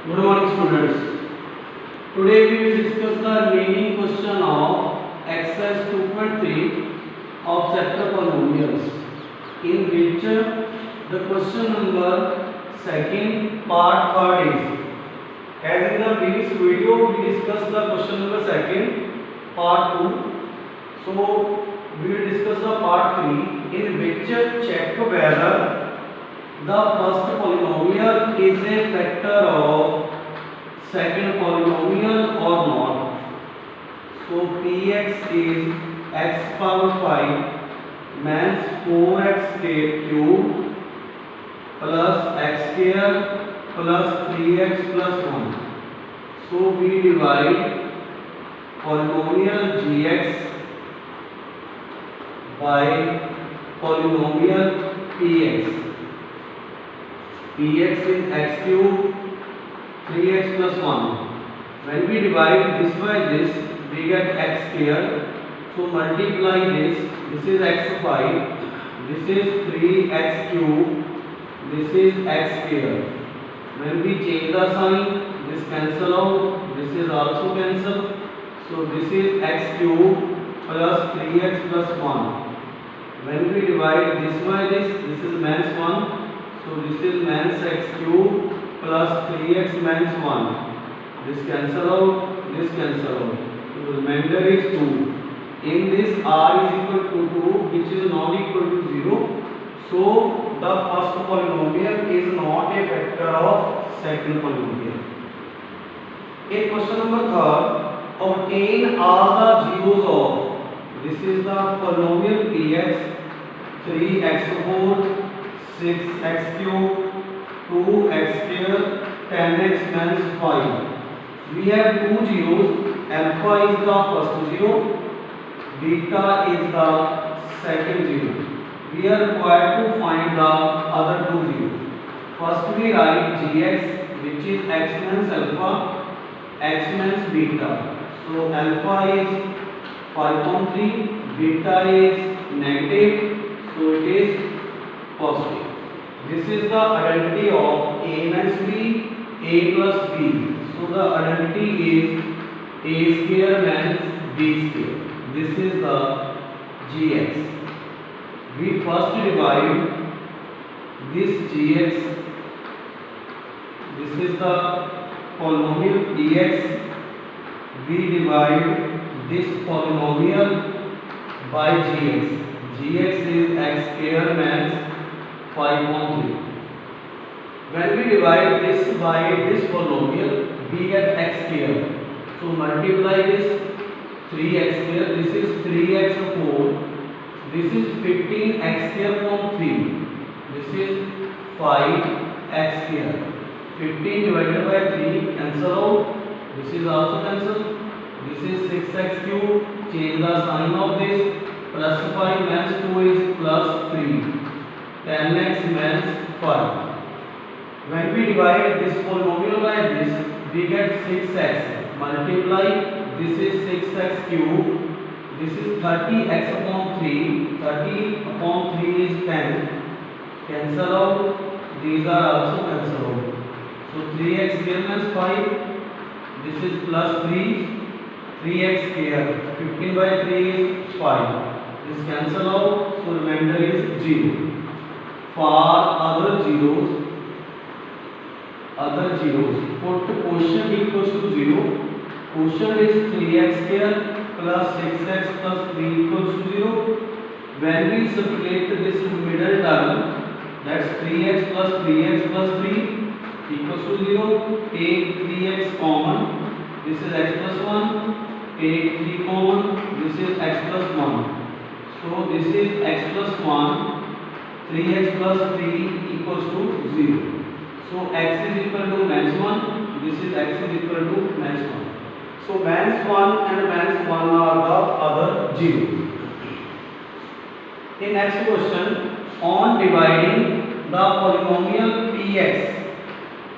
Good morning, students. Today we will discuss the remaining question of exercise 2.3 of chapter polynomials, in which the question number second part third is. As in the previous video, we discussed the question number second part 2. So we will discuss the part 3, in which check whether the first polynomial is a factor of second polynomial or not. So px is x power 5 means 4x cube plus x square plus 3x plus 1. So we divide polynomial gx by polynomial px. Px is x cube 3x plus 1. When we divide this by this, we get x square. So multiply this. This is x5. This is 3x cube. This is x square. When we change the sign, this cancel out. This is also cancel. So this is x cube plus 3x plus 1. When we divide this by this is minus 1. So this is minus x cube plus 3x minus 1. This cancel out, this cancel out. So the remainder is 2. In this r is equal to 2, which is not equal to 0. So the first polynomial is not a factor of second polynomial. In question number 3, obtain all the zeros of, this is the polynomial px, 3x4 6x cube 2x square 10x minus 5. We have two zeros. Alpha is the first zero, beta is the second zero. We are required to find the other two zeros. First we write gx, which is x minus alpha, x minus beta. So alpha is 5.3, beta is negative, so it is positive. This is the identity of a minus b, a plus b. So the identity is a square minus b square. This is the gx. We first divide this gx. This is the polynomial px. We divide this polynomial by gx. Gx is x square minus 5.3. When we divide this by this polynomial, we get x square. So multiply this 3x square. This is 3x4. This is 15x square upon 3. This is 5x square. 15 divided by 3 cancel out. This is also cancel. This is 6x cube. Change the sign of this. Plus 5 minus 2 is plus 3. 10x minus 5. When we divide this polynomial by this, we get 6x. Multiply, this is 6x cube. This is 30x upon 3. 30 upon 3 is 10. Cancel out. These are also cancel out. So 3x square minus 5. This is plus 3. 3x square. 15 by 3 is 5. This cancel out. So remainder is 0. For other zeros, put quotient equals to 0. Quotient is 3x square plus 6x plus 3 equals to 0. When we split this middle term, that's 3x plus 3x plus 3 equals to 0. Take 3x common. This is x plus 1. Take 3 common. This is x plus 1. So this is x plus 1. 3x plus 3 equals to 0. So x is equal to minus 1. This is x is equal to minus 1. So minus 1 and minus 1 are the other zeros. In next question, on dividing the polynomial px.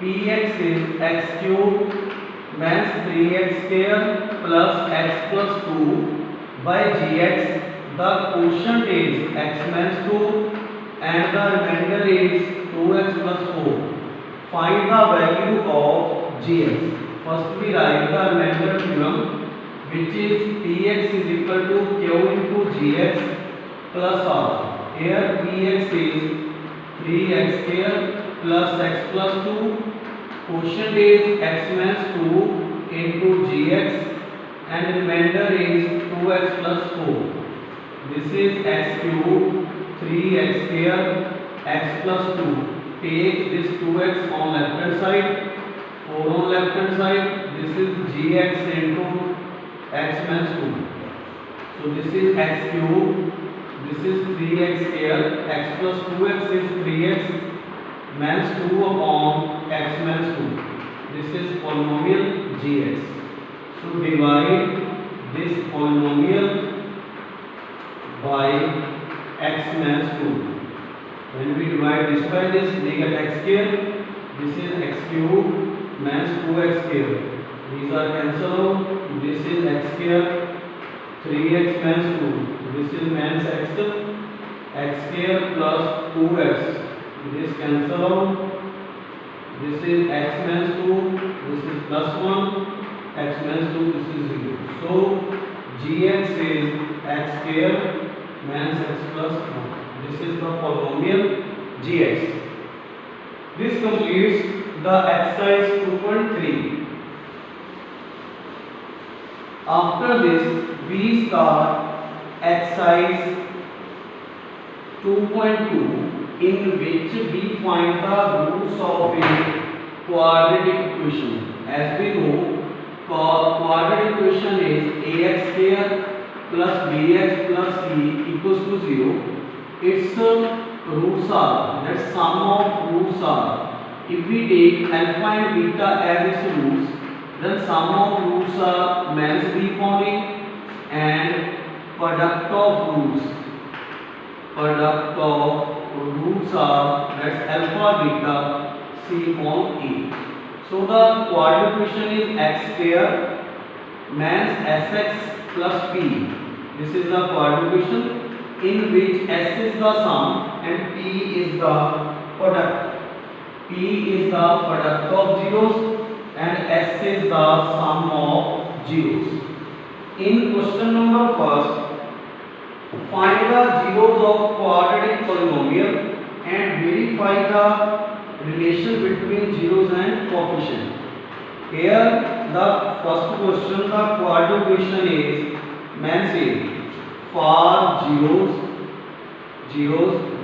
Px is x cube minus 3x square plus x plus 2 by gx. The quotient is x minus 2 and the remainder is 2x plus 4. find the value of gx. First we write the remainder theorem, which is px is equal to q into gx plus r. Here px is 3x square plus x plus 2. Quotient is x minus 2 into gx, and remainder is 2x plus 4. This is x cube 3x square x plus 2. Take this 2x on left hand side, 4 on left hand side. This is gx into x minus 2. So this is x cube. This is 3x square x plus 2x is 3x minus 2 upon x minus 2. This is polynomial gx. So divide this polynomial by x minus 2. When we divide this by this, we get x square. This is x cube minus 2x square. These are cancelled. This is x square 3x minus 2. This is minus x square plus 2x. This cancel out. This is x minus 2. This is plus 1. X minus 2. This is 0. So gx is x square minus x plus 1. This is the polynomial gx. This completes the exercise 2.3. After this, we start exercise 2.2, in which we find the roots of a quadratic equation. As we know, quadratic equation is ax square plus bx plus c equals to 0. Its roots are, that sum of roots are, if we take alpha and beta as its roots, then sum of roots are minus b upon a, and product of roots are, that's alpha beta c upon a. So the quadratic equation is x square minus sx plus p. This is the quadratic equation in which s is the sum and p is the product. P is the product of zeros and s is the sum of zeros. In question number first, find the zeros of quadratic polynomial and verify the relation between zeros and coefficient. Here the first question, the quadratic equation is, man say for zeros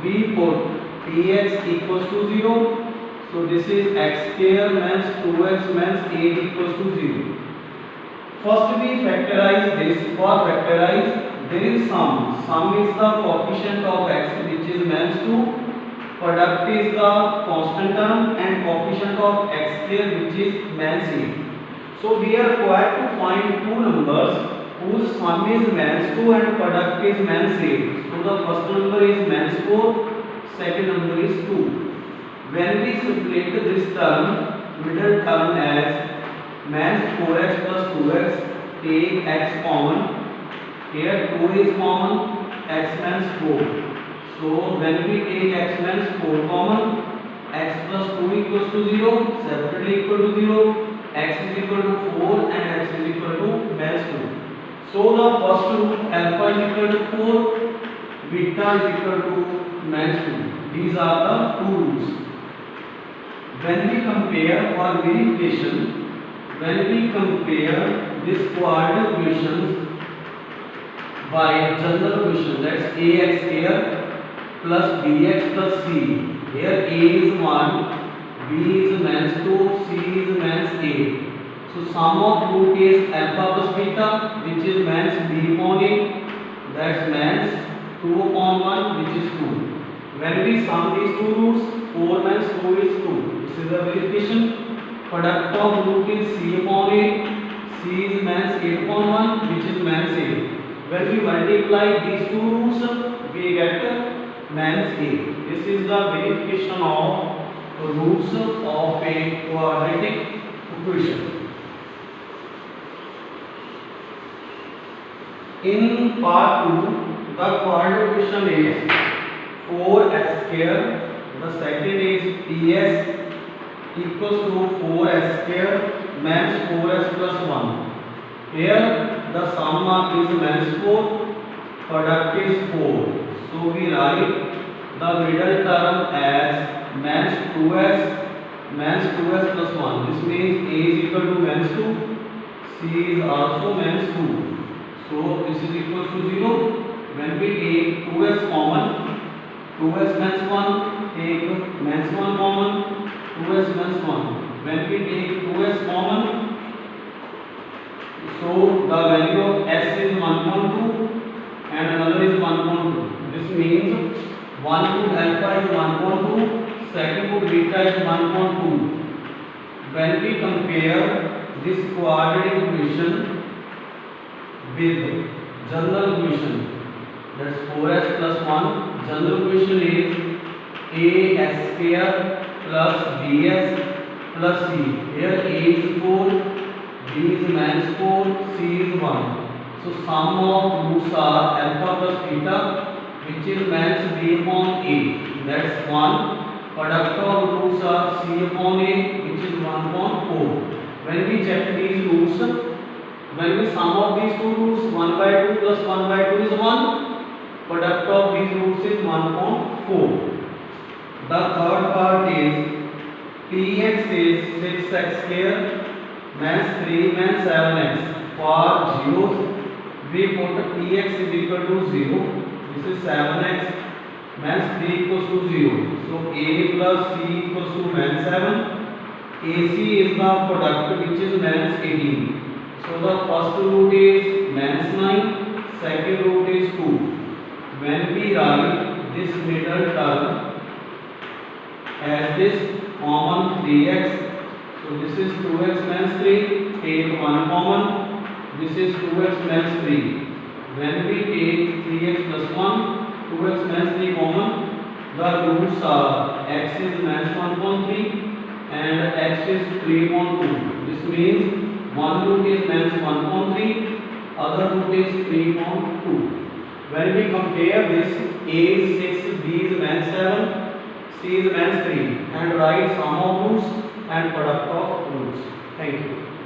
we put px equals to 0. So this is x square minus 2x minus 8 equals to 0. First we factorize this. For factorize, there is sum. Sum is the coefficient of x, which is minus 2. Product is the constant term and coefficient of x square, which is minus 8. So we are required to find two numbers whose sum is minus 2 and product is minus 8. So the first number is minus 4, second number is 2. When we split this term, middle term as minus 4x plus 2x, take x common. Here 2 is common, x minus 4. So when we take x minus 4 common, x plus 2 equals to 0, separately equal to 0, x is equal to 4 and x is equal to minus 2. So the first root alpha is equal to 4, beta is equal to minus 2. These are the two roots. When we compare for verification, when we compare this quadratic equations by general equation, that's ax square plus bx plus c. Here a is 1, b is minus 2, c is minus 8. So sum of root is alpha plus beta, which is minus b upon a, that's minus 2 upon 1, which is 2. When we sum these two roots, 4 minus 2 is 2. This is the verification. Product of root is c upon a, c is minus 8 upon 1, which is minus 8. When we multiply these two roots, we get minus 8. This is the verification of roots of a quadratic equation. In part 2, the quadratic equation is 4x square. The second is ps equals to 4s square minus 4s plus 1. Here the sum is minus 4, product is 4. So we write the middle term as minus 2s plus 1. This means a is equal to minus 2, c is also minus 2. So this is equal to 0. When we take 2s common, 2s minus 1, take minus 1 common, 2s minus 1. When we take 2s common, so the value of s is 1.2 and another is 1.2. This means 1 to alpha is 1.2, second to beta is 1.2. When we compare this quadratic equation with general equation, that's 4s plus 1, general equation is as square plus bs plus c. Here a is 4, b is minus 4, c is 1. So sum of roots are alpha plus beta, which is minus b upon a, that's 1. Product of roots are c upon a, which is 1.4. When we check these roots, when we sum of these two roots, 1 by 2 plus 1 by 2 is 1. Product of these roots is 1.4. The third part is px is 6x square minus 3 minus 7x. For zeros, we put px is equal to 0. This is 7x minus 3 equals to 0. So a plus c equals to minus 7. AC is the product which is minus 18. So the first root is minus 9, second root is 2. When we write this middle term as this common 3x, so this is 2x minus 3, take 1 common, this is 2x minus 3. When we take 3x plus 1, 2x minus 3 common, the roots are x is minus 1.3 and x is 3.2. This means one root is minus 1.3, other root is 3.2. When we compare this, a is 6, b is minus 7, c is minus 3, and write sum of roots and product of roots. Thank you.